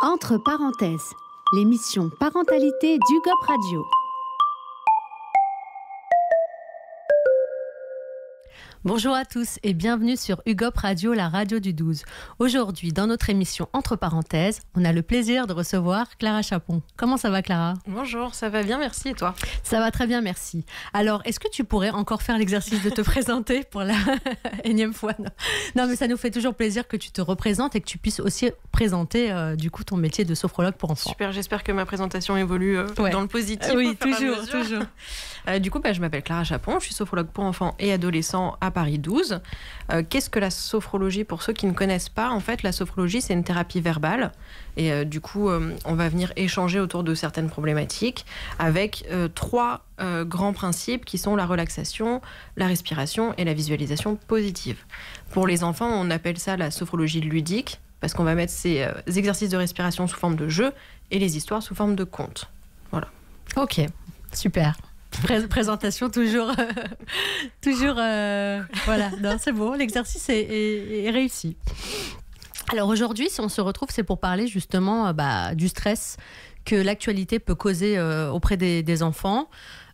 Entre parenthèses, l'émission Parentalité d'UGOP Radio. Bonjour à tous et bienvenue sur UGOP Radio, la radio du 12. Aujourd'hui, dans notre émission Entre parenthèses, on a le plaisir de recevoir Clara Chapon. Comment ça va, Clara ? Bonjour, ça va bien, merci. Et toi ? Ça va très bien, merci. Alors, est-ce que tu pourrais encore faire l'exercice de te présenter pour la énième fois ? Non, mais ça nous fait toujours plaisir que tu te représentes et que tu puisses aussi présenter du coup ton métier de sophrologue pour enfants. Super, j'espère que ma présentation évolue dans le positif. Oui, toujours. Du coup, je m'appelle Clara Chapon, je suis sophrologue pour enfants et adolescents à Paris 12. Qu'est-ce que la sophrologie pour ceux qui ne connaissent pas ? En fait, la sophrologie, c'est une thérapie verbale. Et du coup, on va venir échanger autour de certaines problématiques avec trois grands principes qui sont la relaxation, la respiration et la visualisation positive. Pour les enfants, on appelle ça la sophrologie ludique parce qu'on va mettre ces exercices de respiration sous forme de jeu et les histoires sous forme de contes. Voilà. Ok, super. Présentation toujours voilà, non, c'est bon, l'exercice est réussi. Alors aujourd'hui, si on se retrouve, c'est pour parler justement du stress que l'actualité peut causer auprès des enfants.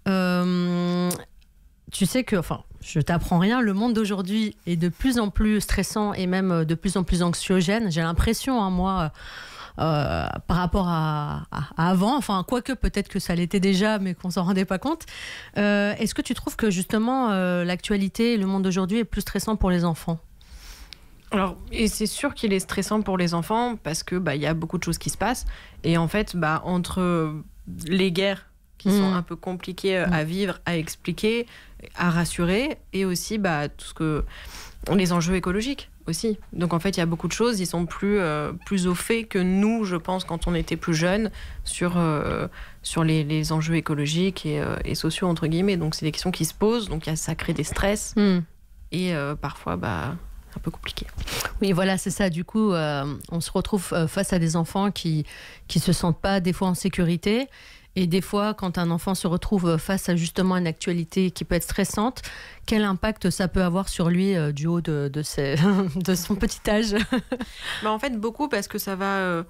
Tu sais que, je t'apprends rien, le monde d'aujourd'hui est de plus en plus stressant et même de plus en plus anxiogène. J'ai l'impression, moi, par rapport à avant, quoique peut-être que ça l'était déjà, mais qu'on s'en rendait pas compte. Est-ce que tu trouves que justement l'actualité et le monde d'aujourd'hui est plus stressant pour les enfants ? Alors, et c'est sûr qu'il est stressant pour les enfants parce que y a beaucoup de choses qui se passent et en fait, entre les guerres qui sont un peu compliquées à vivre, à expliquer, à rassurer, et aussi tout ce que les enjeux écologiques aussi. Donc en fait, il y a beaucoup de choses, ils sont plus au fait que nous, je pense, quand on était plus jeunes, sur les enjeux écologiques et sociaux, entre guillemets. Donc c'est des questions qui se posent, donc ça crée des stress et parfois un peu compliqué. Oui, voilà, c'est ça. Du coup, on se retrouve face à des enfants qui se sentent pas des fois en sécurité. Et des fois, quand un enfant se retrouve face à justement une actualité qui peut être stressante, quel impact ça peut avoir sur lui du haut de son petit âge ? En fait, beaucoup, parce que ça va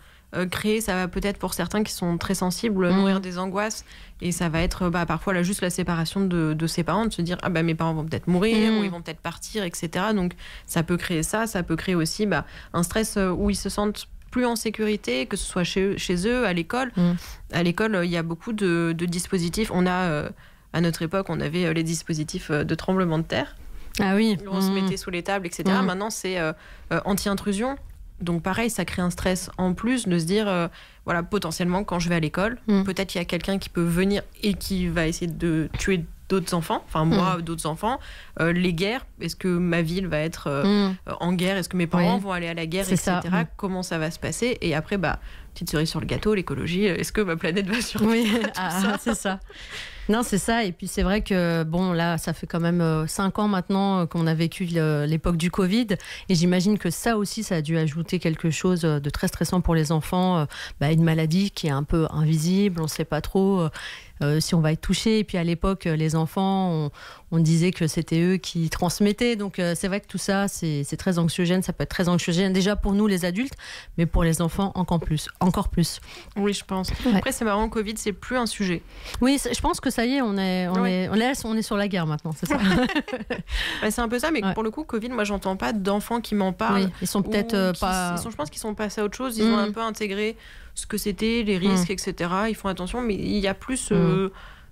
créer, ça va peut-être pour certains qui sont très sensibles, nourrir des angoisses. Et ça va être parfois juste la séparation de ses parents, de se dire mes parents vont peut-être mourir ou ils vont peut-être partir, etc. Donc ça peut créer ça peut créer aussi un stress où ils se sentent plus en sécurité, que ce soit chez eux, à l'école. À l'école, il y a beaucoup de dispositifs. On a, à notre époque, on avait les dispositifs de tremblement de terre. Ah oui. On se mettait sous les tables, etc. Maintenant, c'est anti-intrusion. Donc pareil, ça crée un stress en plus de se dire, potentiellement, quand je vais à l'école, peut-être qu'il y a quelqu'un qui peut venir et qui va essayer de tuer d'autres enfants, d'autres enfants. Les guerres, est-ce que ma ville va être en guerre ? Est-ce que mes parents vont aller à la guerre, etc. Comment ça va se passer ? Et après, petite cerise sur le gâteau, l'écologie, est-ce que ma planète va survivre ? C'est ça. Non, c'est ça. Et puis c'est vrai que là, ça fait quand même 5 ans maintenant qu'on a vécu l'époque du Covid. Et j'imagine que ça aussi, ça a dû ajouter quelque chose de très stressant pour les enfants. Une maladie qui est un peu invisible, on ne sait pas trop si on va être touché. Et puis à l'époque, les enfants, on disait que c'était eux qui transmettaient. Donc c'est vrai que tout ça, c'est très anxiogène. Ça peut être très anxiogène déjà pour nous, les adultes, mais pour les enfants, encore plus. Oui, je pense. Ouais. Après, c'est marrant, le Covid, c'est plus un sujet. Oui, je pense que ça y est, on est sur la guerre maintenant, c'est ça. C'est un peu ça, mais pour le coup, Covid, moi, j'entends pas d'enfants qui m'en parlent. Oui, ils sont peut-être pas... Je pense qu'ils sont passés à autre chose. Ils ont un peu intégré ce que c'était, les risques, etc. Ils font attention, mais il y a plus...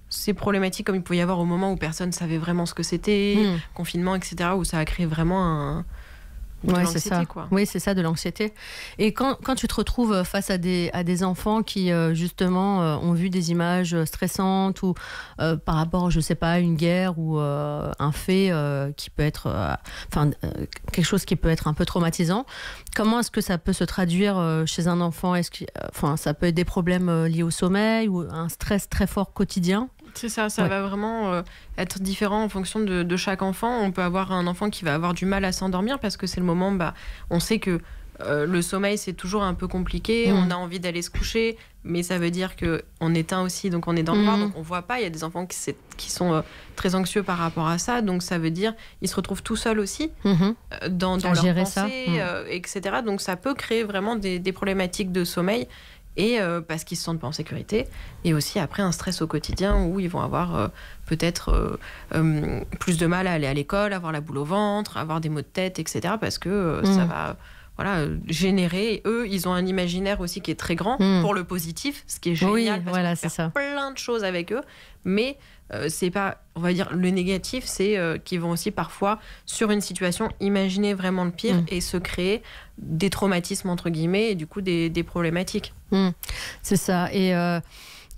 ces problématiques comme il pouvait y avoir au moment où personne ne savait vraiment ce que c'était, confinement, etc., où ça a créé vraiment c'est ça. Oui, c'est ça, de l'anxiété. Et quand tu te retrouves face à des enfants qui, justement, ont vu des images stressantes ou par rapport, je sais pas, à une guerre ou un fait qui peut être... quelque chose qui peut être un peu traumatisant, comment est-ce que ça peut se traduire chez un enfant ? Est-ce que, ça peut être des problèmes liés au sommeil ou un stress très fort quotidien ? C'est ça, va vraiment être différent en fonction de chaque enfant. On peut avoir un enfant qui va avoir du mal à s'endormir parce que c'est le moment, on sait que le sommeil, c'est toujours un peu compliqué. On a envie d'aller se coucher, mais ça veut dire qu'on éteint aussi, donc on est dans le noir, donc on voit pas. Il y a des enfants qui sont très anxieux par rapport à ça, donc ça veut dire ils se retrouvent tout seuls aussi dans leur pensée, etc. Donc ça peut créer vraiment des problématiques de sommeil. Et parce qu'ils se sentent pas en sécurité, et aussi après un stress au quotidien où ils vont avoir peut-être plus de mal à aller à l'école, avoir la boule au ventre, avoir des maux de tête, etc. parce que ça va générer. Et eux, ils ont un imaginaire aussi qui est très grand pour le positif, ce qui est génial, parce qu'on peut faire plein de choses avec eux, mais c'est pas, on va dire, le négatif, c'est qu'ils vont aussi parfois, sur une situation, imaginer vraiment le pire et se créer des traumatismes, entre guillemets, et du coup des problématiques. C'est ça. Et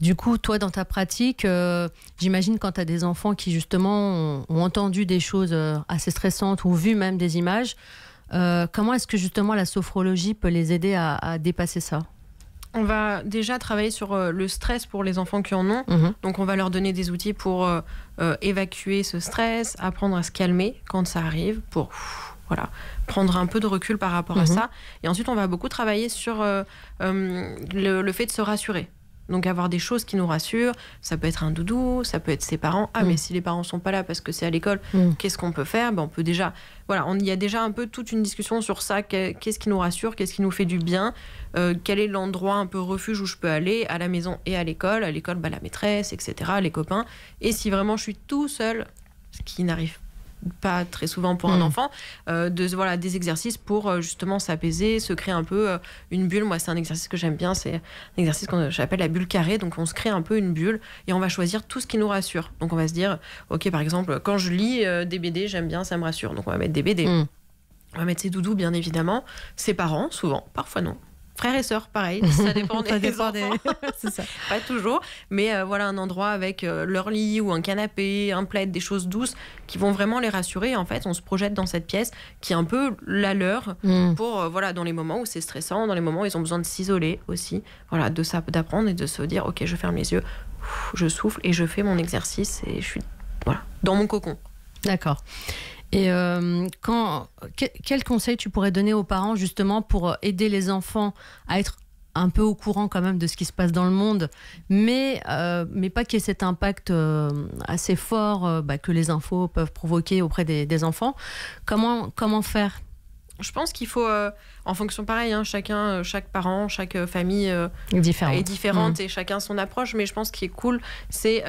du coup, toi, dans ta pratique, j'imagine quand tu as des enfants qui, justement, ont entendu des choses assez stressantes ou vu même des images, comment est-ce que, justement, la sophrologie peut les aider à dépasser ça ? On va déjà travailler sur le stress pour les enfants qui en ont. Donc, on va leur donner des outils pour évacuer ce stress, apprendre à se calmer quand ça arrive, pour prendre un peu de recul par rapport à ça. Et ensuite, on va beaucoup travailler sur le fait de se rassurer. Donc, avoir des choses qui nous rassurent. Ça peut être un doudou, ça peut être ses parents. Mais si les parents ne sont pas là parce que c'est à l'école, qu'est-ce qu'on peut faire ? On peut déjà... il y a déjà un peu toute une discussion sur ça. Qu'est-ce qui nous rassure ? Qu'est-ce qui nous fait du bien ? Quel est l'endroit un peu refuge où je peux aller, à la maison et à l'école ? À l'école, la maîtresse, etc., les copains. Et si vraiment je suis tout seul, ce qui n'arrive pas très souvent pour un enfant, des exercices pour justement s'apaiser, se créer un peu une bulle. Moi, c'est un exercice que j'aime bien, c'est un exercice que j'appelle la bulle carrée. Donc, on se crée un peu une bulle et on va choisir tout ce qui nous rassure. Donc, on va se dire, ok, par exemple, quand je lis des BD, j'aime bien, ça me rassure. Donc, on va mettre des BD. On va mettre ses doudous, bien évidemment. Ses parents, souvent, parfois non. Frères et sœurs, pareil, ça dépend des enfants. C'est ça. Pas toujours, mais un endroit avec leur lit ou un canapé, un plaid, des choses douces qui vont vraiment les rassurer. En fait, on se projette dans cette pièce qui est un peu la leur pour dans les moments où c'est stressant, dans les moments où ils ont besoin de s'isoler aussi, d'apprendre et de se dire ok, je ferme les yeux, je souffle et je fais mon exercice et je suis dans mon cocon. D'accord. Et quel conseil tu pourrais donner aux parents justement pour aider les enfants à être un peu au courant quand même de ce qui se passe dans le monde, mais pas qu'il y ait cet impact assez fort que les infos peuvent provoquer auprès des enfants. Comment faire ? Je pense qu'il faut, en fonction pareil, chaque parent, chaque famille est différente et chacun son approche, mais je pense qu'il est cool, c'est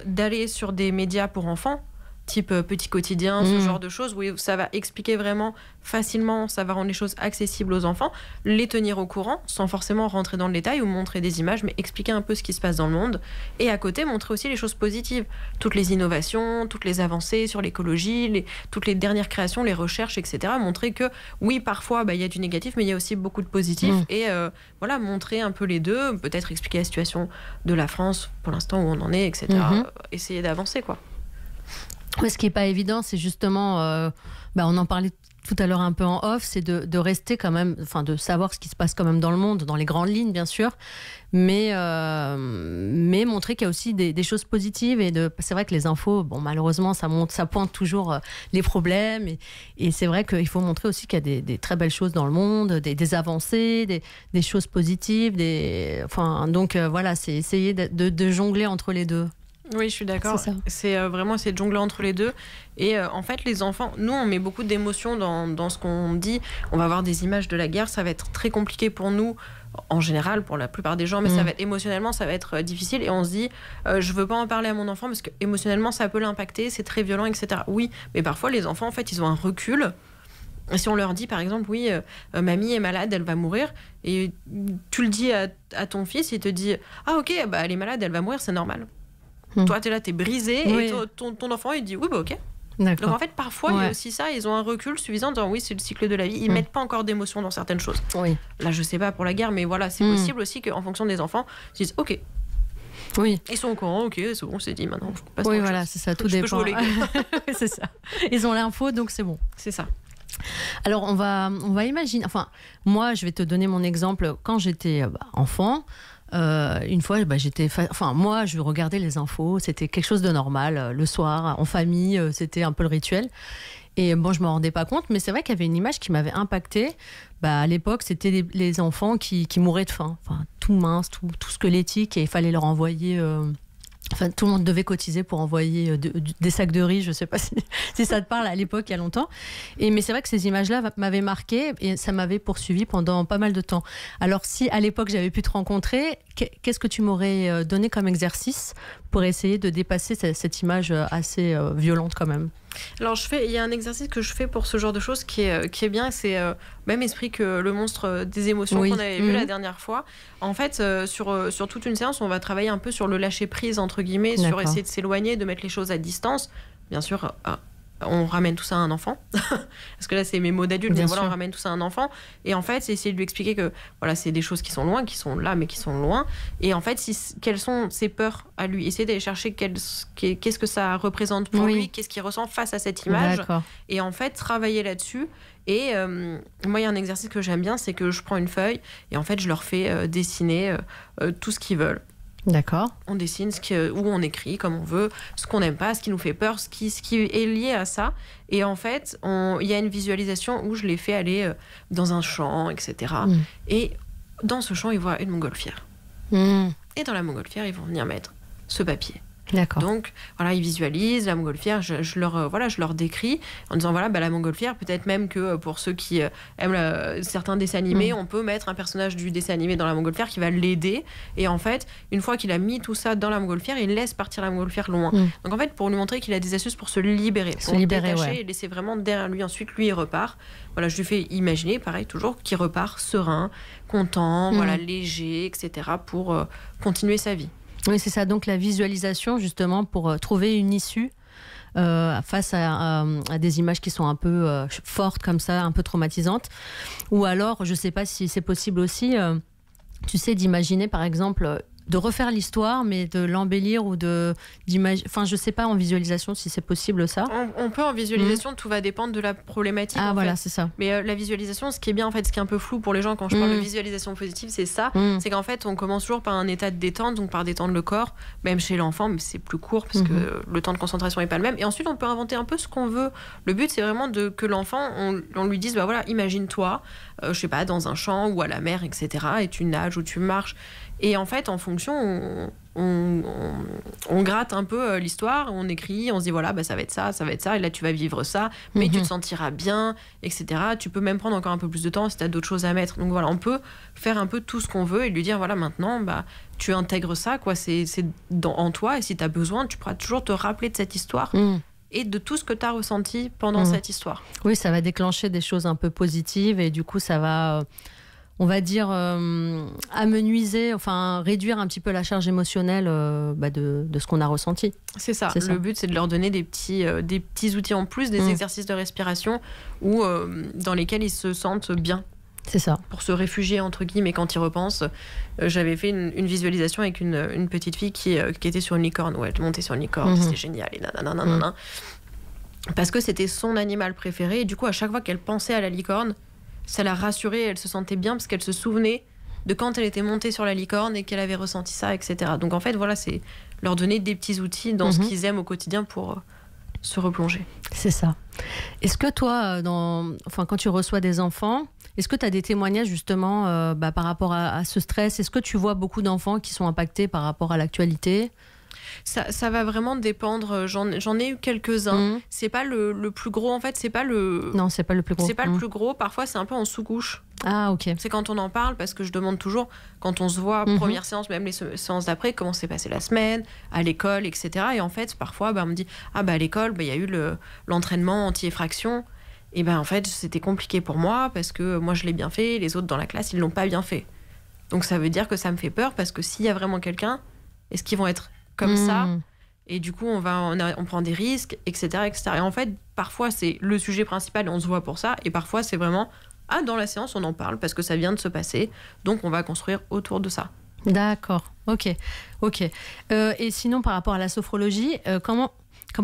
d'aller sur des médias pour enfants, type Petit Quotidien, ce genre de choses, où ça va expliquer vraiment facilement, ça va rendre les choses accessibles aux enfants, les tenir au courant, sans forcément rentrer dans le détail ou montrer des images, mais expliquer un peu ce qui se passe dans le monde. Et à côté, montrer aussi les choses positives, toutes les innovations, toutes les avancées sur l'écologie, toutes les dernières créations, les recherches, etc. Montrer que, oui, parfois, il y a du négatif, mais il y a aussi beaucoup de positif. Et montrer un peu les deux, peut-être expliquer la situation de la France, pour l'instant, où on en est, etc. Essayer d'avancer, quoi. Mais ce qui n'est pas évident, c'est justement, on en parlait tout à l'heure un peu en off, c'est de rester quand même, de savoir ce qui se passe quand même dans le monde, dans les grandes lignes bien sûr, mais montrer qu'il y a aussi des choses positives c'est vrai que les infos, malheureusement ça pointe toujours les problèmes et c'est vrai qu'il faut montrer aussi qu'il y a des très belles choses dans le monde, des avancées, des choses positives, donc c'est essayer de jongler entre les deux. Oui, je suis d'accord. C'est vraiment essayer de jongler entre les deux. Et en fait, les enfants, nous, on met beaucoup d'émotions dans ce qu'on dit. On va avoir des images de la guerre. Ça va être très compliqué pour nous, en général, pour la plupart des gens. Mais ça va être émotionnellement, ça va être difficile. Et on se dit, je veux pas en parler à mon enfant parce que émotionnellement, ça peut l'impacter. C'est très violent, etc. Oui, mais parfois, les enfants, en fait, ils ont un recul. Si on leur dit, par exemple, oui, mamie est malade, elle va mourir, et tu le dis à ton fils, il te dit, ah ok, elle est malade, elle va mourir, c'est normal. Toi, t'es là, t'es brisé, et ton enfant, il dit oui, ok. D'accord. Donc en fait, parfois, il y a aussi ça, ils ont un recul suffisant en disant oui, c'est le cycle de la vie. Ils mettent pas encore d'émotion dans certaines choses. Oui. Là, je sais pas pour la guerre, mais voilà, c'est possible aussi qu'en fonction des enfants, ils disent ok. Oui. Ils sont au courant, ok, c'est bon, c'est dit maintenant. Oui, voilà, c'est ça, tout dépend. C'est ça. Ils ont l'info, donc c'est bon. C'est ça. Alors, on va imaginer. Enfin, moi, je vais te donner mon exemple. Quand j'étais enfant, une fois, moi, je regardais les infos. C'était quelque chose de normal. Le soir, en famille, c'était un peu le rituel. Et bon, je ne me rendais pas compte, mais c'est vrai qu'il y avait une image qui m'avait impactée. À l'époque, c'était les enfants qui mouraient de faim. Enfin, tout mince, tout squelettique, et il fallait leur envoyer... Enfin, tout le monde devait cotiser pour envoyer des sacs de riz. Je ne sais pas si ça te parle à l'époque, il y a longtemps. Mais c'est vrai que ces images-là m'avaient marquée et ça m'avait poursuivie pendant pas mal de temps. Alors, si à l'époque, j'avais pu te rencontrer, qu'est-ce que tu m'aurais donné comme exercice pour essayer de dépasser cette image assez violente quand même? Alors, il y a un exercice que je fais pour ce genre de choses qui est bien. C'est même esprit que le monstre des émotions qu'on avait vu la dernière fois. En fait, sur toute une séance, on va travailler un peu sur le lâcher-prise, entre guillemets, sur essayer de s'éloigner, de mettre les choses à distance. Bien sûr, on ramène tout ça à un enfant. Parce que là, c'est mes mots d'adulte, mais voilà, on ramène tout ça à un enfant. Et en fait, c'est essayer de lui expliquer que voilà, c'est des choses qui sont loin, qui sont là, mais qui sont loin. Et en fait, quelles sont ses peurs à lui? Essayer d'aller chercher qu'est-ce que ça représente pour lui, qu'est-ce qu'il ressent face à cette image. Et en fait, travailler là-dessus. Et moi, il y a un exercice que j'aime bien, c'est que je prends une feuille et en fait, je leur fais dessiner tout ce qu'ils veulent. D'accord. On dessine où on écrit comme on veut, ce qu'on n'aime pas, ce qui nous fait peur, ce qui est lié à ça. Et en fait, il y a une visualisation où je les fais aller dans un champ, etc. Et dans ce champ, ils voient une montgolfière. Et dans la montgolfière, ils vont venir mettre ce papier. D'accord. Donc, voilà, ils visualisent la montgolfière. Je leur décris en disant, voilà, la montgolfière, peut-être même que pour ceux qui aiment certains dessins animés, on peut mettre un personnage du dessin animé dans la montgolfière qui va l'aider. Et en fait, une fois qu'il a mis tout ça dans la montgolfière, il laisse partir la montgolfière loin. Donc, en fait, pour lui montrer qu'il a des astuces pour se libérer. Pour le détacher et laisser vraiment derrière lui. Ensuite, lui, il repart. Voilà, je lui fais imaginer, pareil, toujours, qu'il repart serein, content, voilà, léger, etc. pour continuer sa vie. Oui, c'est ça. Donc la visualisation, justement, pour trouver une issue face à des images qui sont un peu fortes comme ça, un peu traumatisantes. Ou alors, je ne sais pas si c'est possible aussi, tu sais, d'imaginer, par exemple, de refaire l'histoire, mais de l'embellir ou d'imaginer... Enfin, je ne sais pas en visualisation si c'est possible, ça. On peut en visualisation, tout va dépendre de la problématique. Ah, voilà, fait. C'est ça. Mais la visualisation, ce qui est bien, en fait, ce qui est un peu flou pour les gens quand je parle de visualisation positive, c'est ça. C'est qu'en fait, on commence toujours par un état de détente, donc par détendre le corps, même chez l'enfant, mais c'est plus court parce que le temps de concentration n'est pas le même. Et ensuite, on peut inventer un peu ce qu'on veut. Le but, c'est vraiment que l'enfant, on lui dise, voilà, imagine-toi, je sais pas, dans un champ ou à la mer, etc. Et tu nages ou tu marches. Et en fait, en fonction, on gratte un peu l'histoire, on écrit, on se dit voilà, ça va être ça, et là tu vas vivre ça, mais tu te sentiras bien, etc. Tu peux même prendre encore un peu plus de temps si tu as d'autres choses à mettre. Donc voilà, on peut faire un peu tout ce qu'on veut et lui dire voilà, maintenant, tu intègres ça, quoi, c'est en toi, et si tu as besoin, tu pourras toujours te rappeler de cette histoire. Et de tout ce que tu as ressenti pendant cette histoire. Oui, ça va déclencher des choses un peu positives et du coup, ça va... on va dire, amenuiser, enfin réduire un petit peu la charge émotionnelle de ce qu'on a ressenti. C'est ça. Le but, c'est de leur donner des petits outils en plus, des exercices de respiration dans lesquels ils se sentent bien. C'est ça. Pour se réfugier, entre guillemets, quand ils repensent. J'avais fait une visualisation avec une petite fille qui était sur une licorne. Ouais, elle montait sur une licorne, c'était génial. Et nanana. Parce que c'était son animal préféré. Et du coup, à chaque fois qu'elle pensait à la licorne, ça l'a rassurée, elle se sentait bien parce qu'elle se souvenait de quand elle était montée sur la licorne et qu'elle avait ressenti ça, etc. Donc en fait, voilà, c'est leur donner des petits outils dans ce qu'ils aiment au quotidien pour se replonger. C'est ça. Est-ce que toi, quand tu reçois des enfants, est-ce que tu as des témoignages justement par rapport à ce stress? Est-ce que tu vois beaucoup d'enfants qui sont impactés par rapport à l'actualité? Ça va vraiment dépendre. J'en ai eu quelques-uns. C'est pas le plus gros, en fait. C'est pas le... Non, c'est pas le plus gros. C'est pas le plus gros. Parfois, c'est un peu en sous-couche. Ah, ok. C'est quand on en parle, parce que je demande toujours, quand on se voit, première séance, même les séances d'après, comment s'est passée la semaine, à l'école, etc. Et en fait, parfois, on me dit, à l'école, il y a eu l'entraînement anti-effraction. Et en fait, c'était compliqué pour moi, parce que moi, je l'ai bien fait, les autres dans la classe, ils l'ont pas bien fait. Donc, ça veut dire que ça me fait peur, parce que s'il y a vraiment quelqu'un, est-ce qu'ils vont être comme ça, et du coup on prend des risques, etc., etc. Et en fait, parfois c'est le sujet principal et on se voit pour ça, et parfois c'est vraiment dans la séance on en parle parce que ça vient de se passer, donc on va construire autour de ça. D'accord, ok. Et sinon, par rapport à la sophrologie, comment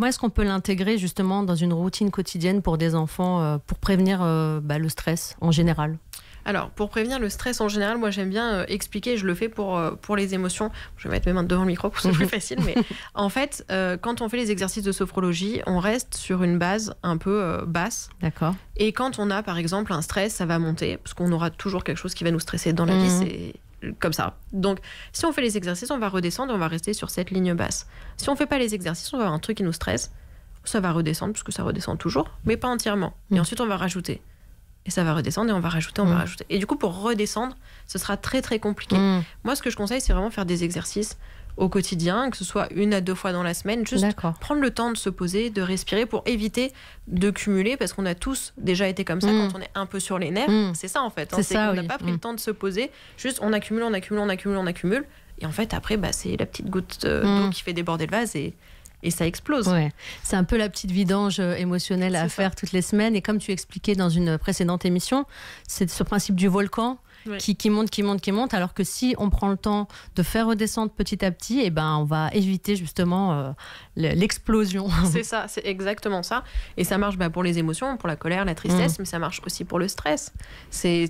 est-ce qu'on peut l'intégrer justement dans une routine quotidienne pour des enfants, pour prévenir le stress en général? Alors, pour prévenir le stress en général, moi j'aime bien expliquer, je le fais pour les émotions. Je vais mettre mes mains devant le micro pour que ce soit plus facile, mais en fait, quand on fait les exercices de sophrologie, on reste sur une base un peu basse. D'accord. Et quand on a, par exemple, un stress, ça va monter, parce qu'on aura toujours quelque chose qui va nous stresser dans la vie, c'est comme ça. Donc, si on fait les exercices, on va redescendre et on va rester sur cette ligne basse. Si on fait pas les exercices, on va avoir un truc qui nous stresse, ça va redescendre, parce que ça redescend toujours, mais pas entièrement. Et ensuite, on va rajouter. Et ça va redescendre et on va rajouter, on va rajouter. Et du coup, pour redescendre, ce sera très, très compliqué. Moi, ce que je conseille, c'est vraiment faire des exercices au quotidien, que ce soit 1 à 2 fois dans la semaine, juste prendre le temps de se poser, de respirer pour éviter de cumuler, parce qu'on a tous déjà été comme ça quand on est un peu sur les nerfs. C'est ça, en fait. C'est ça, on n'a pas pris le temps de se poser, juste on accumule, on accumule, on accumule, on accumule. Et en fait, après, c'est la petite goutte d'eau qui fait déborder le vase et ça explose. Ouais. C'est un peu la petite vidange émotionnelle à faire toutes les semaines. Et comme tu expliquais dans une précédente émission, c'est ce principe du volcan qui monte, qui monte, qui monte. Alors que si on prend le temps de faire redescendre petit à petit, eh ben, on va éviter justement l'explosion. C'est ça, c'est exactement ça. Et ça marche pour les émotions, pour la colère, la tristesse, mais ça marche aussi pour le stress.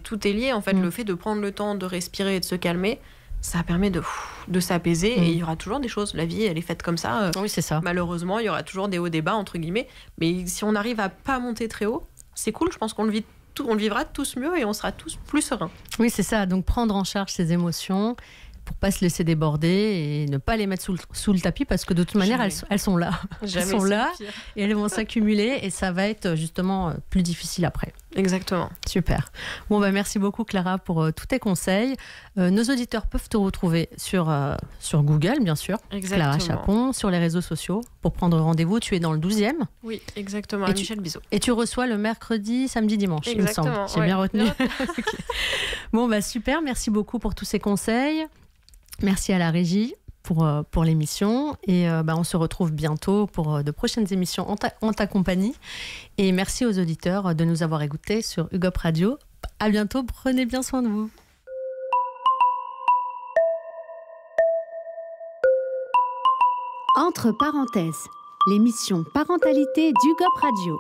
Tout est lié, en fait. Le fait de prendre le temps de respirer et de se calmer, ça permet de s'apaiser et il y aura toujours des choses. La vie, elle est faite comme ça. Oui, c'est ça. Malheureusement, il y aura toujours des hauts, des bas, entre guillemets. Mais si on arrive à pas monter très haut, c'est cool. Je pense qu'on le vivra tous mieux et on sera tous plus sereins. Oui, c'est ça. Donc, prendre en charge ses émotions pour pas se laisser déborder et ne pas les mettre sous le tapis parce que de toute manière, elles sont là. Elles sont là et elles vont s'accumuler et ça va être justement plus difficile après. Exactement. Super. Bon, merci beaucoup Clara pour tous tes conseils. Nos auditeurs peuvent te retrouver sur Google, bien sûr. Exactement. Clara Chapon, sur les réseaux sociaux pour prendre rendez-vous. Tu es dans le 12e. Oui, exactement. À Michel Bizot. Et tu reçois le mercredi, samedi, dimanche, exactement, il me semble. J'ai bien retenu. Okay. Bon, super. Merci beaucoup pour tous ces conseils. Merci à la régie pour l'émission et on se retrouve bientôt pour de prochaines émissions en ta compagnie et merci aux auditeurs de nous avoir écoutés sur UGOP Radio. À bientôt, prenez bien soin de vous. Entre parenthèses, l'émission Parentalité d'UGOP Radio.